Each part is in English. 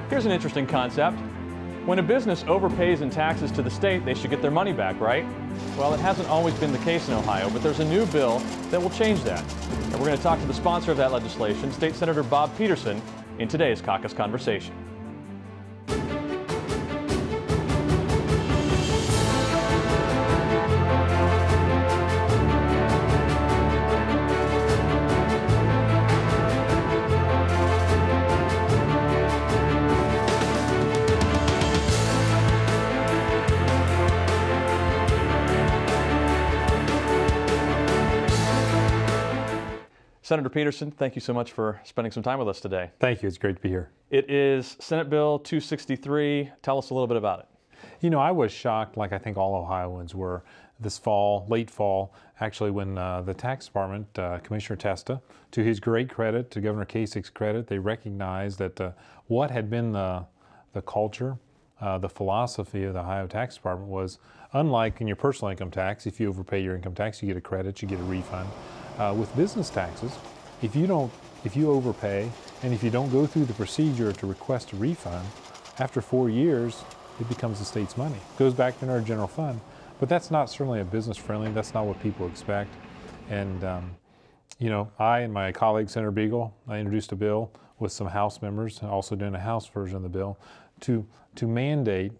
Here's an interesting concept. When a business overpays in taxes to the state, they should get their money back, right? Well, it hasn't always been the case in Ohio, but there's a new bill that will change that. And we're going to talk to the sponsor of that legislation, State Senator Bob Peterson, in today's Caucus Conversation. Senator Peterson, thank you so much for spending some time with us today. Thank you. It's great to be here. It is Senate Bill 263. Tell us a little bit about it. You know, I was shocked, like I think all Ohioans were, this fall, late fall, actually, when the tax department, Commissioner Testa, to his great credit, to Governor Kasich's credit, they recognized that what had been the culture, the philosophy of the Ohio Tax Department was, unlike in your personal income tax, if you overpay your income tax, you get a credit, you get a refund. With business taxes, if you overpay and if you don't go through the procedure to request a refund, after 4 years, it becomes the state's money. It goes back in our general fund, but that's not certainly a business friendly. That's not what people expect. And you know, I and my colleague Senator Beagle, I introduced a bill with some House members, also doing a House version of the bill, to mandate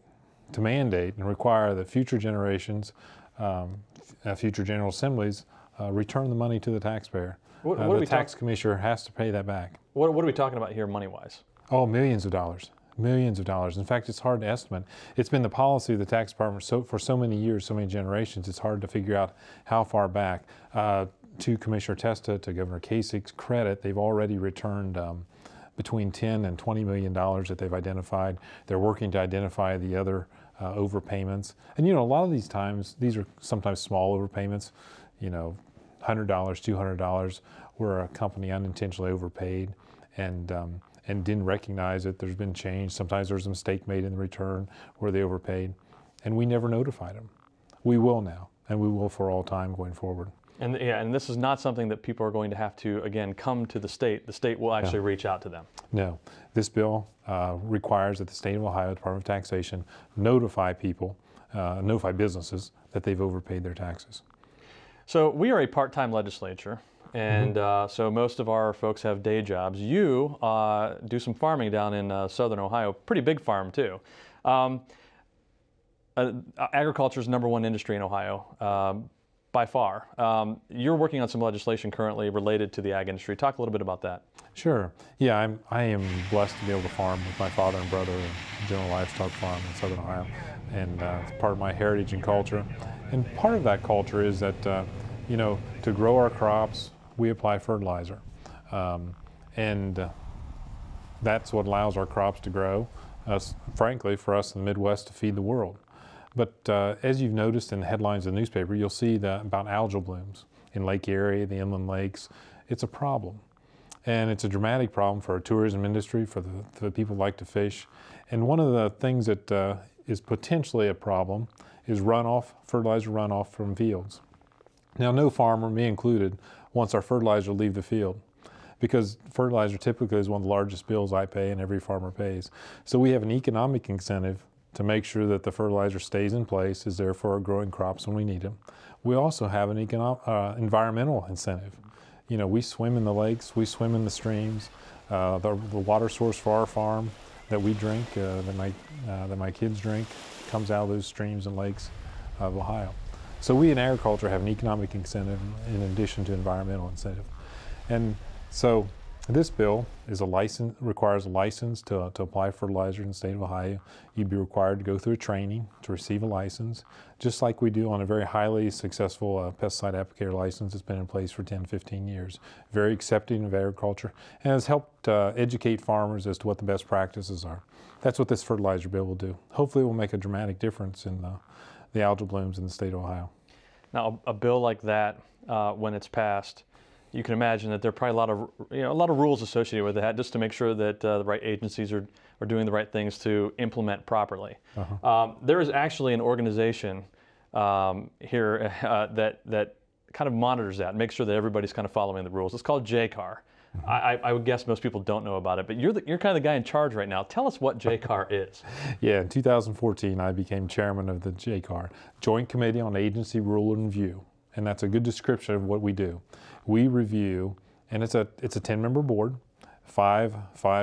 and require that future generations, future General Assemblies, return the money to the taxpayer. The tax commissioner has to pay that back. What are we talking about here money-wise? Oh, millions of dollars. Millions of dollars. In fact, it's hard to estimate. It's been the policy of the tax department for so many years, so many generations, it's hard to figure out how far back. To Commissioner Testa, to Governor Kasich's credit, they've already returned between $10 and $20 million that they've identified. They're working to identify the other overpayments. And you know, a lot of these times, these are sometimes small overpayments, you know, $100, $200, where a company unintentionally overpaid and didn't recognize it. There's been change. Sometimes there's a mistake made in the return where they overpaid, and we never notified them. We will now, and we will for all time going forward. And yeah, and this is not something that people are going to have to, again, come to the state. The state will actually reach out to them. No. This bill requires that the state of Ohio Department of Taxation notify people, notify businesses that they've overpaid their taxes. So we are a part-time legislature, and so most of our folks have day jobs. You do some farming down in southern Ohio, pretty big farm too. Agriculture is #1 industry in Ohio, by far. You're working on some legislation currently related to the ag industry. Talk a little bit about that. Sure. Yeah, I am blessed to be able to farm with my father and brother, a general livestock farm in southern Ohio, and it's part of my heritage and culture. And part of that culture is that, you know, to grow our crops, we apply fertilizer. And that's what allows our crops to grow, frankly, for us in the Midwest to feed the world. But as you've noticed in the headlines of the newspaper, you'll see about algal blooms in Lake Erie, the inland lakes. It's a problem. And it's a dramatic problem for our tourism industry, for the people who like to fish. And one of the things that is potentially a problem is runoff, fertilizer runoff from fields. Now, no farmer, me included, wants our fertilizer to leave the field, because fertilizer typically is one of the largest bills I pay and every farmer pays. So we have an economic incentive to make sure that the fertilizer stays in place, is there for our growing crops when we need them. We also have an environmental incentive. You know, we swim in the lakes, we swim in the streams. The water source for our farm that we drink, that my kids drink, comes out of those streams and lakes of Ohio. So we in agriculture have an economic incentive in addition to environmental incentive. And so this bill is requires a license to apply fertilizer in the state of Ohio. You'd be required to go through a training to receive a license, just like we do on a very highly successful pesticide applicator license that's been in place for 10, 15 years. Very accepting of agriculture, and has helped educate farmers as to what the best practices are. That's what this fertilizer bill will do. Hopefully it will make a dramatic difference in the algal blooms in the state of Ohio. Now, a bill like that, when it's passed, you can imagine that there are probably a lot of rules associated with that, just to make sure that the right agencies are doing the right things to implement properly. There is actually an organization here that kind of monitors that, makes sure that everybody's kind of following the rules. It's called JCARR. I would guess most people don't know about it, but you're kind of the guy in charge right now. Tell us what JCARR is. Yeah, in 2014, I became chairman of the JCARR, Joint Committee on Agency Rule and Review, and that's a good description of what we do. We review, and it's a 10-member board, five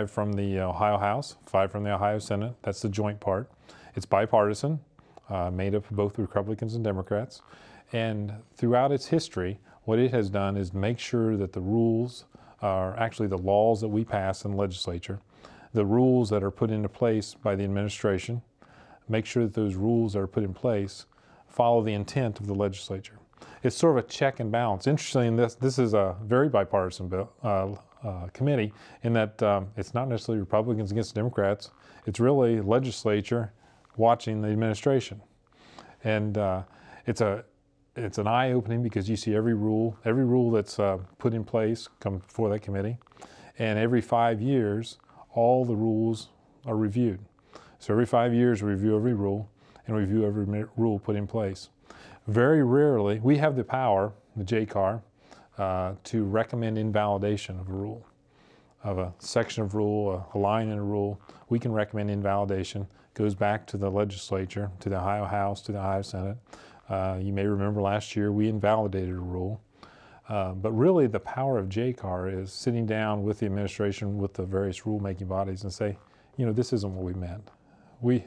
from the Ohio House, 5 from the Ohio Senate. That's the joint part. It's bipartisan, made up of both Republicans and Democrats, and throughout its history, what it has done is make sure that the rules are actually the laws that we pass in the legislature, the rules that are put into place by the administration, make sure that those rules that are put in place follow the intent of the legislature. It's sort of a check and balance. Interestingly, this is a very bipartisan committee in that it's not necessarily Republicans against Democrats. It's really legislature watching the administration. And it's an eye-opening because you see every rule that's put in place come before that committee, and every 5 years, all the rules are reviewed. So every 5 years, we review every rule and review every rule put in place. Very rarely, we have the power, the JCARR, to recommend invalidation of a rule, of a section of rule, a line in a rule. We can recommend invalidation. It goes back to the legislature, to the Ohio House, to the Ohio Senate. You may remember last year we invalidated a rule. But really the power of JCARR is sitting down with the administration, with the various rulemaking bodies and say, you know, this isn't what we meant. We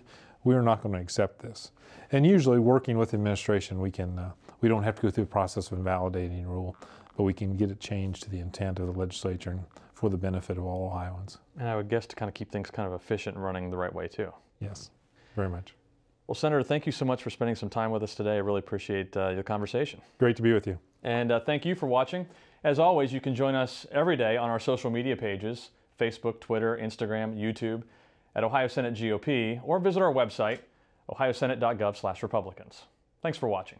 are not going to accept this. And usually working with the administration, we don't have to go through the process of invalidating a rule, but we can get it changed to the intent of the legislature and for the benefit of all Ohioans. And I would guess to kind of keep things kind of efficient and running the right way too. Yes, very much. Well, Senator, thank you so much for spending some time with us today. I really appreciate the conversation. Great to be with you. And thank you for watching. As always, you can join us every day on our social media pages, Facebook, Twitter, Instagram, YouTube, at Ohio Senate GOP, or visit our website, ohiosenate.gov/Republicans. Thanks for watching.